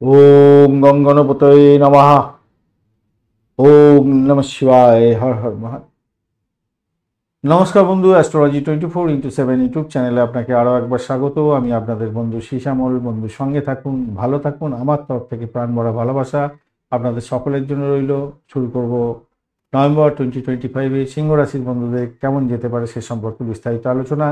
ওম গঙ্গণপতয়ে নমঃ। ওম নমঃ শিবায়। হর হর মহা। নমস্কার বন্ধু, অ্যাস্ট্রোলজি 24x7 ইউটিউব চ্যানেলে আপনাকে আরও একবার স্বাগত। আমি আপনাদের বন্ধু শ্যামল। বন্ধু সঙ্গে থাকুন, ভালো থাকুন। আমার তরফ থেকে প্রাণ ভরা ভালোবাসা আপনাদের সকলের জন্য রইল। শুরু করব নভেম্বর 2025-এ সিংহ রাশির বন্ধুদের কেমন যেতে পারে সে সম্পর্কে বিস্তারিত আলোচনা।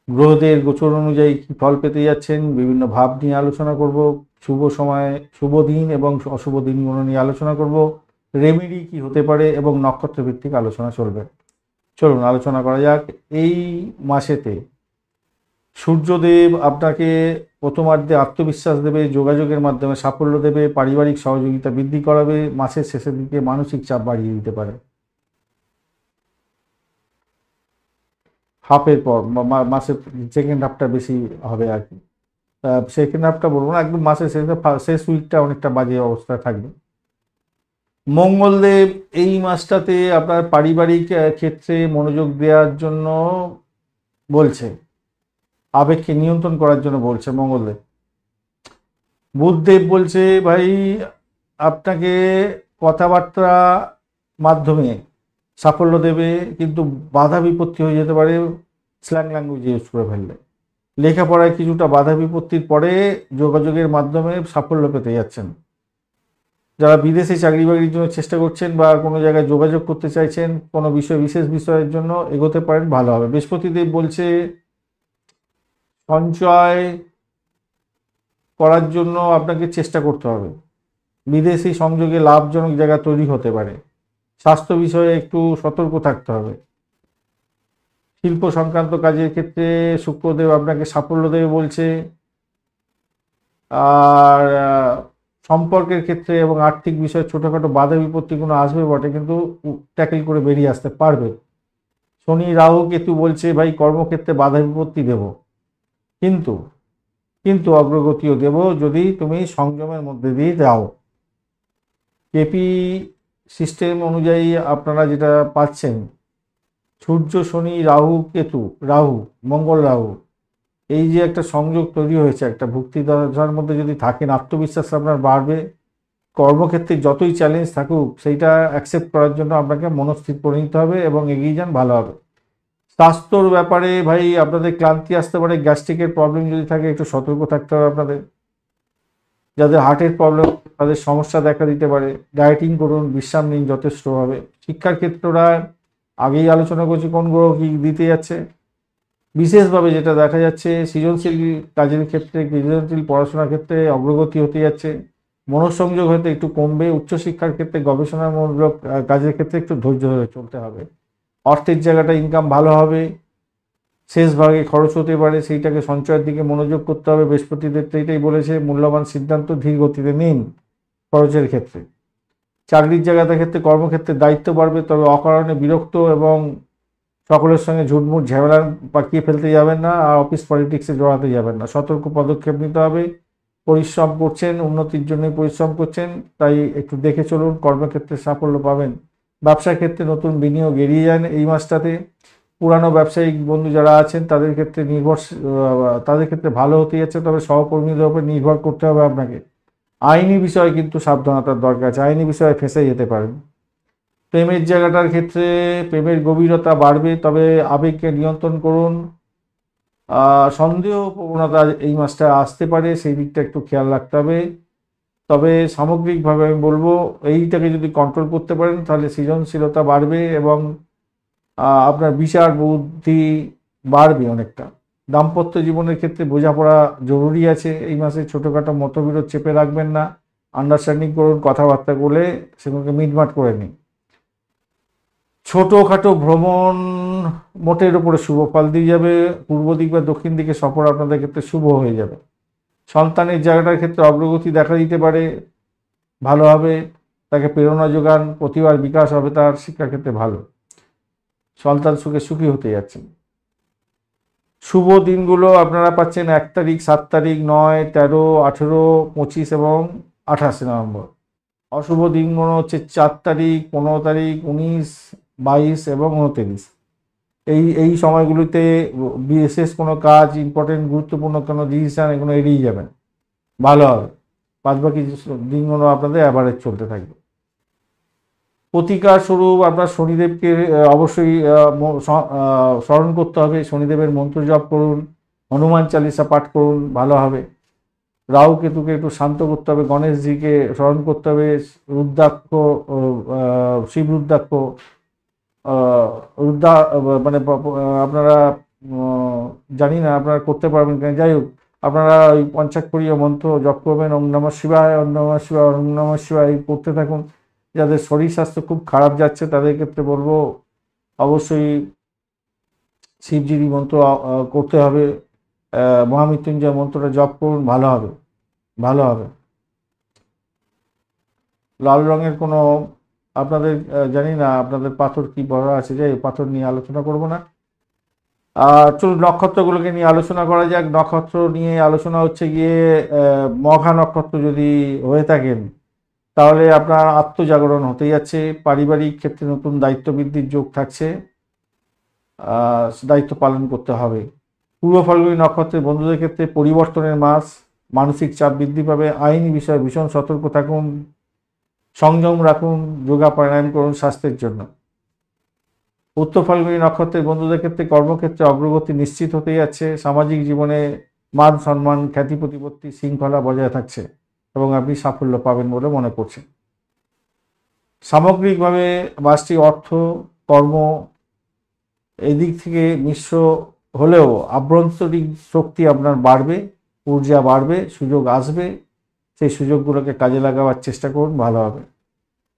গ্রহদের গোচর অনুযায়ী কী ফল পেতে যাচ্ছেন বিভিন্ন ভাব নিয়ে আলোচনা করব। শুভ সময়, শুভ দিন এবং অশুভ দিনগুলো নিয়ে আলোচনা করব। রেমেডি কি হতে পারে এবং নক্ষত্র ভিত্তিক আলোচনা চলবে। চলুন আলোচনা করা যাক। এই মাসেতে সূর্যদেব আপনাকে প্রথমার্ধে আত্মবিশ্বাস দেবে, যোগাযোগের মাধ্যমে সাফল্য দেবে, পারিবারিক সহযোগিতা বৃদ্ধি করাবে, মাসের শেষের দিকে মানসিক চাপ বাড়িয়ে দিতে পারে। হাফের পর মাসের সেকেন্ড হাফটা বেশি হবে আর কি। সেকেন্ড হাফটা বলবো না, একদম মাসের শেষ উইকটা অনেকটা বাজে অবস্থায় থাকবে। মঙ্গলদেব এই মাসটাতে আপনার পারিবারিক ক্ষেত্রে মনোযোগ দেওয়ার জন্য বলছে, আবেগকে নিয়ন্ত্রণ করার জন্য বলছে মঙ্গলদেব। বুধদেব বলছে ভাই আপনাকে কথাবার্তা মাধ্যমে সাফল্য দেবে, কিন্তু বাধা বিপত্তি হয়ে যেতে পারে স্ল্যাং ল্যাঙ্গুয়েজ ইউজ করে ফেললে। লেখাপড়ায় কিছুটা বাধা বিপত্তির পরে যোগাযোগের মাধ্যমে সাফল্য পেতে যাচ্ছেন। যারা বিদেশে চাকরি বাকরির জন্য চেষ্টা করছেন বা কোনো জায়গায় যোগাযোগ করতে চাইছেন, কোনো বিশেষ বিষয়ের জন্য এগোতে পারেন, ভালো হবে। বৃহস্পতিদেব বলছে সঞ্চয় করার জন্য আপনাকে চেষ্টা করতে হবে। বিদেশি সংযোগে লাভজনক জায়গা তৈরি হতে পারে। স্বাস্থ্য বিষয়ে একটু সতর্ক থাকতে হবে। শিল্প সংক্রান্ত কাজের ক্ষেত্রে শুক্রদেব আপনাকে সাফল্য দেবে বলছে। আর সম্পর্কের ক্ষেত্রে এবং আর্থিক বিষয়ে ছোটোখাটো বাধা বিপত্তিগুলো আসবে বটে, কিন্তু ট্যাকেল করে বেরিয়ে আসতে পারবে। শনি রাহু কেতু বলছে ভাই কর্মক্ষেত্রে বাধা বিপত্তি দেব, কিন্তু কিন্তু অগ্রগতিও দেব যদি তুমি সংযমের মধ্যে দিয়ে যাও। কেপি সিস্টেম অনুযায়ী আপনারা যেটা পাচ্ছেন, সূর্য শনি রাহু কেতু, রাহু মঙ্গল রাহু, এই যে একটা সংযোগ তৈরি হয়েছে, একটা ভুক্তি দশার মধ্যে যদি থাকেন, আত্মবিশ্বাস আপনার বাড়বে। কর্মক্ষেত্রে যতই চ্যালেঞ্জ থাকুক সেইটা অ্যাকসেপ্ট করার জন্য আপনাকে মনস্থির করে নিতে হবে এবং এগিয়ে যান, ভালো হবে। স্বাস্থ্যর ব্যাপারে ভাই আপনাদের ক্লান্তি আসতে পারে, গ্যাস্ট্রিকের প্রবলেম যদি থাকে একটু সতর্ক থাকতে হবে আপনাদের। যাদের হার্টের প্রবলেম তাদের সমস্যা দেখা দিতে পারে। ডায়েটিং করুন, বিশ্রাম নিন যথেষ্ট হবে। শিক্ষার ক্ষেত্রটা আগেই আলোচনা করছি কোন গ্রহ কী দিতে যাচ্ছে। বিশেষভাবে যেটা দেখা যাচ্ছে সৃজনশীল কাজের ক্ষেত্রে, সৃজনশীল পড়াশোনার ক্ষেত্রে অগ্রগতি হতে যাচ্ছে। মনঃসংযোগ হয়তো একটু কমবে। উচ্চশিক্ষার ক্ষেত্রে গবেষণামূলক কাজের ক্ষেত্রে একটু ধৈর্য ধরে চলতে হবে। অর্থের জায়গাটা ইনকাম ভালো হবে, শেষ ভাগে খরচ হতে পারে, সেইটাকে সঞ্চয়ের দিকে মনোযোগ করতে হবে। বৃহস্পতিদেব তো এটাই বলেছে, মূল্যবান সিদ্ধান্ত ধীর গতিতে নিন খরচের ক্ষেত্রে। চাকরির জায়গাটার ক্ষেত্রে কর্মক্ষেত্রে দায়িত্ব বাড়বে, তবে অকারণে বিরক্ত এবং সকলের সঙ্গে ঝুটমুট ঝামেলা পাকিয়ে ফেলতে যাবেন না, আর অফিস পলিটিক্সে জড়াতে যাবেন না। সতর্ক পদক্ষেপ নিতে হবে। পরিশ্রম করছেন, উন্নতির জন্যই পরিশ্রম করছেন, তাই একটু দেখে চলুন, কর্মক্ষেত্রে সাফল্য পাবেন। ব্যবসার ক্ষেত্রে নতুন বিনিয়োগ এড়িয়ে যান এই মাসটাতে। পুরানো ব্যবসায়িক বন্ধু যারা আছেন তাদের ক্ষেত্রে তাদের ক্ষেত্রে ভালো হতে যাচ্ছে, তবে সহকর্মীদের উপর নির্ভর করতে হবে আপনাকে। আইনি বিষয়ে কিন্তু সাবধানতার দরকার আছে, আইনি বিষয়ে ফেঁসে যেতে পারেন। প্রেমের জায়গাটার ক্ষেত্রে প্রেমের গভীরতা বাড়বে, তবে আবেগকে নিয়ন্ত্রণ করুন। সন্দেহ প্রবণতা এই মাসটা আসতে পারে, সেই দিকটা একটু খেয়াল রাখতে হবে। তবে সামগ্রিকভাবে আমি বলবো এইটাকে যদি কন্ট্রোল করতে পারেন তাহলে সৃজনশীলতা বাড়বে এবং আপনার বিচার বুদ্ধি বাড়বে অনেকটা। দাম্পত্য জীবনের ক্ষেত্রে বোঝাপড়া জরুরি আছে এই মাসে। ছোটোখাটো মতবিরোধ চেপে রাখবেন না, আন্ডারস্ট্যান্ডিং করুন, কথাবার্তা বলে সেগুলোকে মিটমাট করে নিন। ছোটোখাটো ভ্রমণ মোটের উপরে শুভ ফল দিয়ে যাবে। পূর্ব দিক বা দক্ষিণ দিকে সফর আপনাদের ক্ষেত্রে শুভ হয়ে যাবে। সন্তানের জায়গাটার ক্ষেত্রে অগ্রগতি দেখা দিতে পারে, ভালো হবে। তাকে প্রেরণা যোগান, প্রতিভার বিকাশ হবে, তার শিক্ষাক্ষেত্রে ভালো। সন্তান সুখী হতে যাচ্ছেন। শুভ দিনগুলো আপনারা পাচ্ছেন 1 তারিখ, 7 তারিখ, 9, 13, 18, 25 এবং 28 নভেম্বর। অশুভ দিনগুলো হচ্ছে 4 তারিখ, 15 তারিখ, 19, 22 এবং 29। এই সময়গুলিতে বিশেষ কোনো কাজ, ইম্পর্টেন্ট গুরুত্বপূর্ণ কোনো ডিসিশন এগুলো এড়িয়ে যাবেন, ভালো হবে। বাদবাকি দিনগুলো আপনাদের অ্যাভারেজ চলতে থাকবে। প্রতিকার স্বরূপ আপনার শনিদেবকে অবশ্যই স্মরণ করতে হবে, শনিদেবের মন্ত্র জপ করুন, হনুমান চালিসা পাঠ করুন, ভালো হবে। রাহু কেতুকে একটু শান্ত করতে হবে, গণেশজিকে স্মরণ করতে হবে, রুদ্রাক্ষ, শিব রুদ্রাক্ষ, রুদ্রা মানে আপনারা জানি না আপনারা করতে পারবেন কিনা, যাই হোক আপনারা ওই পঞ্চাক্ষরীয় মন্ত্র জপ করবেন, ওম নমঃ শিবায়, ওম নমঃ শিবায়, ওম নমঃ শিবায় করতে থাকুন। যাদের শরীর স্বাস্থ্য খুব খারাপ যাচ্ছে তাদের ক্ষেত্রে বলবো অবশ্যই শিবজির মন্ত্র করতে হবে, মহামৃত্যুঞ্জয় মন্ত্রটা জপ করুন, ভালো হবে, ভালো হবে। লাল রঙের কোনো আপনাদের জানি না আপনাদের পাথর কি বড় আছে, যাই পাথর নিয়ে আলোচনা করব না। চলুন নক্ষত্রগুলোকে নিয়ে আলোচনা করা যাক। নক্ষত্র নিয়ে আলোচনা হচ্ছে গিয়ে মঘা নক্ষত্র যদি হয়ে থাকেন তাহলে আপনার আত্মজাগরণ হতে যাচ্ছে, পারিবারিক ক্ষেত্রে নতুন দায়িত্ব বৃদ্ধির যোগ থাকছে, দায়িত্ব পালন করতে হবে। পূর্ব ফাল্গুনী নক্ষত্রের বন্ধুদের ক্ষেত্রে পরিবর্তনের মাস, মানসিক চাপ বৃদ্ধি পাবে, আইনি বিষয়ে ভীষণ সতর্ক থাকুন, সংযম রাখুন, যোগা প্রাণায়াম করুন স্বাস্থ্যের জন্য। উত্তর ফাল্গুনী নক্ষত্রের বন্ধুদের ক্ষেত্রে কর্মক্ষেত্রে অগ্রগতি নিশ্চিত হতে যাচ্ছে, সামাজিক জীবনে মান সম্মান খ্যাতি প্রতিপত্তি শৃঙ্খলা বজায় থাকছে এবং আপনি সাফল্য পাবেন বলে মনে করছেন। সামগ্রিকভাবে মাসটি অর্থ কর্ম এদিক থেকে মিশ্র হলেও আভ্যন্তরীণ শক্তি আপনার বাড়বে, ঊর্জা বাড়বে, সুযোগ আসবে, সেই সুযোগগুলোকে কাজে লাগাবার চেষ্টা করুন, ভালো হবে।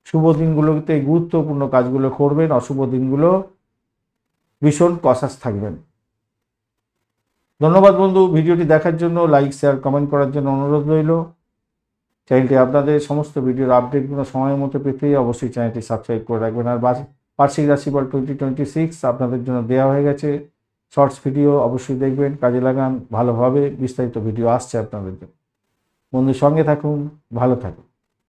শুভ দিনগুলোতে গুরুত্বপূর্ণ কাজগুলো করবেন, অশুভ দিনগুলো ভীষণ কসাস থাকবেন। ধন্যবাদ বন্ধু, ভিডিওটি দেখার জন্য, লাইক শেয়ার কমেন্ট করার জন্য অনুরোধ রইল। চ্যানেলটি আপনাদের সমস্ত ভিডিওর আপডেটগুলো সময় মতো পেতে অবশ্যই চ্যানেলটি সাবস্ক্রাইব করে রাখবেন। আর বার্ষিক রাশিফল 2026 আপনাদের জন্য দেওয়া হয়ে গেছে, শর্টস ভিডিও অবশ্যই দেখবেন, কাজে লাগান, ভালোভাবে বিস্তারিত ভিডিও আসছে আপনাদের জন্য। বন্ধুর সঙ্গে থাকুন, ভালো থাকুন।